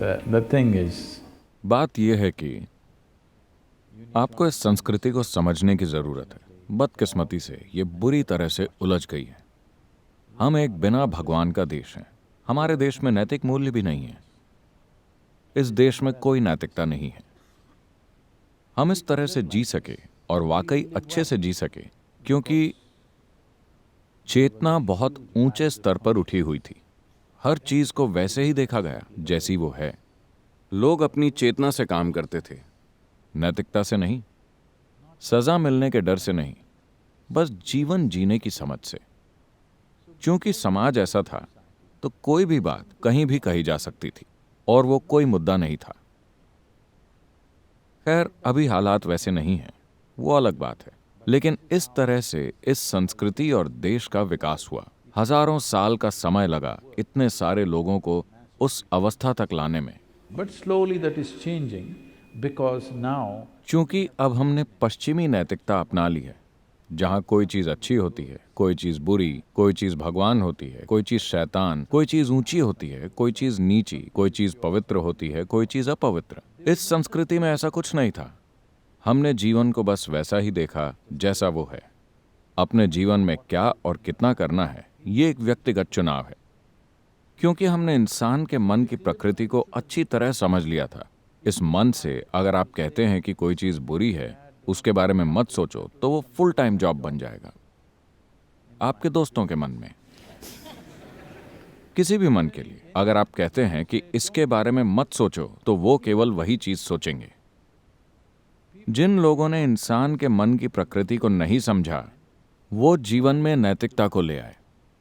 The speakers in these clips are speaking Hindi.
the thing is, बात यह है कि आपको इस संस्कृति को समझने की जरूरत है। बदकिस्मती से ये बुरी तरह से उलझ गई है। हम एक बिना भगवान का देश हैं। हमारे देश में नैतिक मूल्य भी नहीं है। इस देश में कोई नैतिकता नहीं है। हम इस तरह से जी सके और वाकई अच्छे से जी सके क्योंकि चेतना बहुत ऊंचे स्तर पर उठी हुई थी। हर चीज को वैसे ही देखा गया जैसी वो है। लोग अपनी चेतना से काम करते थे, नैतिकता से नहीं, सजा मिलने के डर से नहीं, बस जीवन जीने की समझ से। क्योंकि समाज ऐसा था तो कोई भी बात कहीं भी कही जा सकती थी और वो कोई मुद्दा नहीं था। खैर, अभी हालात वैसे नहीं हैं, वो अलग बात है। लेकिन इस तरह से इस संस्कृति और देश का विकास हुआ। हजारों साल का समय लगा इतने सारे लोगों को उस अवस्था तक लाने में। but slowly that is changing because now क्योंकि अब हमने पश्चिमी नैतिकता अपना ली है, जहां कोई चीज अच्छी होती है, कोई चीज बुरी, कोई चीज भगवान होती है, कोई चीज शैतान, कोई चीज ऊंची होती है, कोई चीज नीची, कोई चीज पवित्र होती है, कोई चीज अपवित्र। इस संस्कृति में ऐसा कुछ नहीं था। हमने जीवन को बस वैसा ही देखा जैसा वो है। अपने जीवन में क्या और कितना करना है, ये एक व्यक्तिगत चुनाव है। क्योंकि हमने इंसान के मन की प्रकृति को अच्छी तरह समझ लिया था। इस मन से अगर आप कहते हैं कि कोई चीज बुरी है, उसके बारे में मत सोचो, तो वो फुल टाइम जॉब बन जाएगा। आपके दोस्तों के मन में, किसी भी मन के लिए अगर आप कहते हैं कि इसके बारे में मत सोचो, तो वो केवल वही चीज सोचेंगे। जिन लोगों ने इंसान के मन की प्रकृति को नहीं समझा, वो जीवन में नैतिकता को ले आए।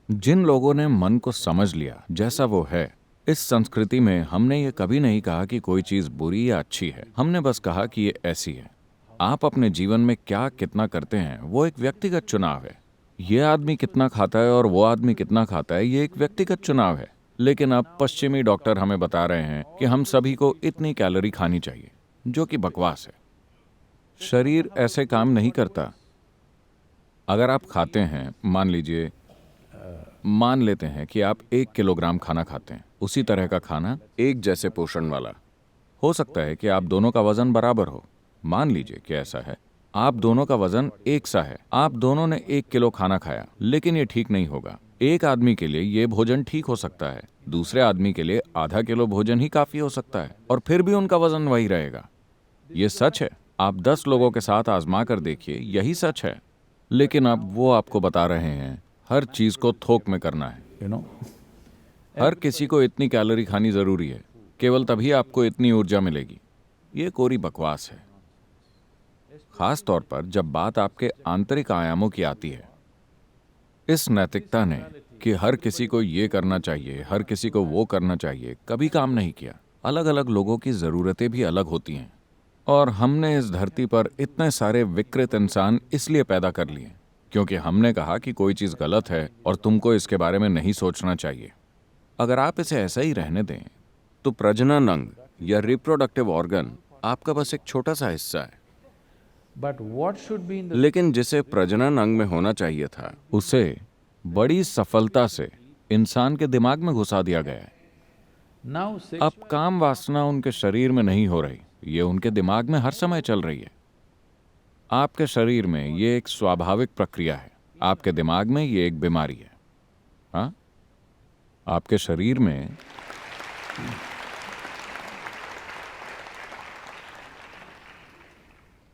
जिन लोगों ने मन को समझ लिया जैसा वो है, इस संस्कृति में हमने ये कभी नहीं कहा कि कोई चीज बुरी या अच्छी है। हमने बस कहा कि ये ऐसी है। आप अपने जीवन में क्या कितना करते हैं, वो एक व्यक्तिगत चुनाव है। ये आदमी कितना खाता है और वो आदमी कितना खाता है, ये एक व्यक्तिगत चुनाव है। लेकिन अब पश्चिमी डॉक्टर हमें बता रहे हैं कि हम सभी को इतनी कैलोरी खानी चाहिए, जो कि बकवास है। शरीर ऐसे काम नहीं करता। अगर आप खाते हैं, मान लेते हैं कि आप 1 किलोग्राम खाना खाते हैं, उसी तरह का खाना, एक जैसे पोषण वाला। हो सकता है कि आप दोनों का वजन बराबर हो। मान लीजिए कि ऐसा है, आप दोनों का वजन एक सा है। आप दोनों ने 1 किलो खाना खाया, लेकिन ये ठीक नहीं होगा। एक आदमी के लिए ये भोजन ठीक हो सकता है, दूसरे आदमी के लिए आधा किलो भोजन ही काफी हो सकता है, और फिर भी उनका वजन वही रहेगा। ये सच है। आप 10 लोगों के साथ आजमा कर देखिए, यही सच है। लेकिन अब वो आपको बता रहे हैं हर चीज को थोक में करना है। you know हर किसी को इतनी कैलोरी खानी जरूरी है, केवल तभी आपको इतनी ऊर्जा मिलेगी। ये कोरी बकवास है। खास तौर पर जब बात आपके आंतरिक आयामों की आती है। इस नैतिकता ने कि हर किसी को ये करना चाहिए, हर किसी को वो करना चाहिए, कभी काम नहीं किया। अलग अलग लोगों की जरूरतें भी अलग होती हैं, और हमने इस धरती पर इतने सारे विकृत इंसान इसलिए पैदा कर लिए क्योंकि हमने कहा कि कोई चीज गलत है और तुमको इसके बारे में नहीं सोचना चाहिए। अगर आप इसे ऐसा ही रहने दें, तो प्रजनन अंग या रिप्रोडक्टिव ऑर्गन आपका बस एक छोटा सा हिस्सा है। but what should be in the लेकिन जिसे प्रजनन अंग में होना चाहिए था, उसे बड़ी सफलता से इंसान के दिमाग में घुसा दिया गया है। now अब sexual काम वासना उनके शरीर में नहीं हो रही, ये उनके दिमाग में हर समय चल रही है। आपके शरीर में ये एक स्वाभाविक प्रक्रिया है, आपके दिमाग में ये एक बीमारी है। हाँ, आपके शरीर में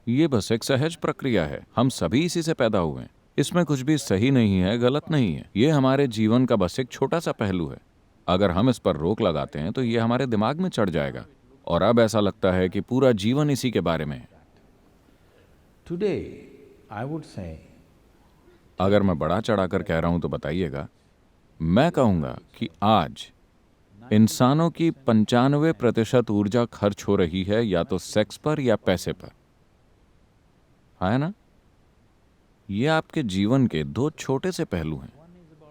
ये बस एक सहज प्रक्रिया है। हम सभी इसी से पैदा हुए हैं। इसमें कुछ भी सही नहीं है, गलत नहीं है। ये हमारे जीवन का बस एक छोटा सा पहलू है। अगर हम इस पर रोक लगाते हैं तो ये हमारे दिमाग में चढ़ जाएगा, और अब ऐसा लगता है कि पूरा जीवन इसी के बारे में है। today I would say अगर मैं बड़ा चढ़ाकर कह रहा हूं तो बताइएगा। मैं कहूंगा कि आज इंसानों की 95% ऊर्जा खर्च हो रही है या तो सेक्स पर या पैसे पर। है ना? ये आपके जीवन के दो छोटे से पहलू हैं।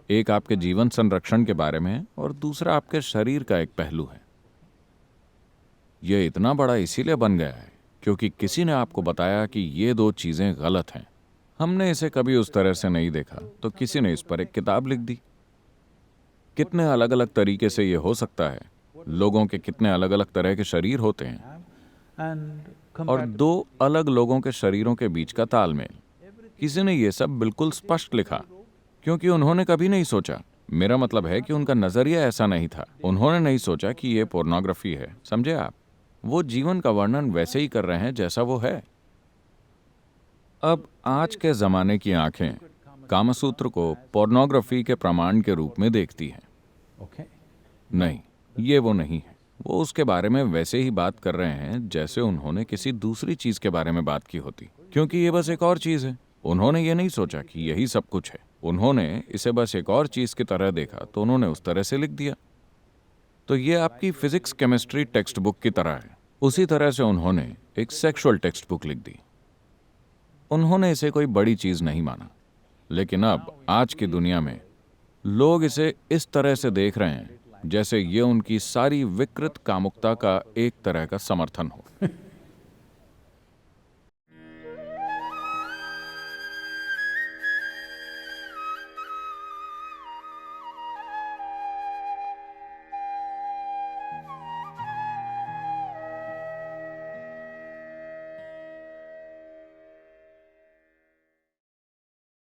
एक आपके जीवन संरक्षण के बारे में है और दूसरा आपके शरीर का एक पहलू है। यह इतना बड़ा इसीलिए बन गया है क्योंकि किसी ने आपको बताया कि ये दो चीजें गलत हैं। हमने इसे कभी उस तरह से नहीं देखा, तो किसी ने इस पर एक किताब लिख दी। कितने अलग अलग तरीके से ये हो सकता है, लोगों के कितने अलग अलग तरह के शरीर होते हैं and और दो अलग लोगों के शरीरों के बीच का तालमेल। किसी ने ये सब बिल्कुल स्पष्ट लिखा क्योंकि उन्होंने कभी नहीं सोचा, मेरा मतलब है कि उनका नजरिया ऐसा नहीं था। उन्होंने नहीं सोचा कि ये पोर्नोग्राफी है, समझे आप? वो जीवन का वर्णन वैसे ही कर रहे हैं जैसा वो है। अब आज के जमाने की आंखें कामसूत्र को पोर्नोग्राफी के प्रमाण के रूप में देखती हैं। okay, नहीं, ये वो नहीं है। वो उसके बारे में वैसे ही बात कर रहे हैं जैसे उन्होंने किसी दूसरी चीज के बारे में बात की होती, क्योंकि ये बस एक और चीज है। उन्होंने ये नहीं सोचा कि यही सब कुछ है। उन्होंने इसे बस एक और चीज की तरह देखा तो उन्होंने उस तरह से लिख दिया। तो ये आपकी फिजिक्स केमिस्ट्री टेक्स्ट बुक की तरह है। उसी तरह से उन्होंने एक सेक्सुअल टेक्स्ट बुक लिख दी। उन्होंने इसे कोई बड़ी चीज नहीं माना, लेकिन अब आज की दुनिया में लोग इसे इस तरह से देख रहे हैं जैसे ये उनकी सारी विकृत कामुकता का एक तरह का समर्थन हो।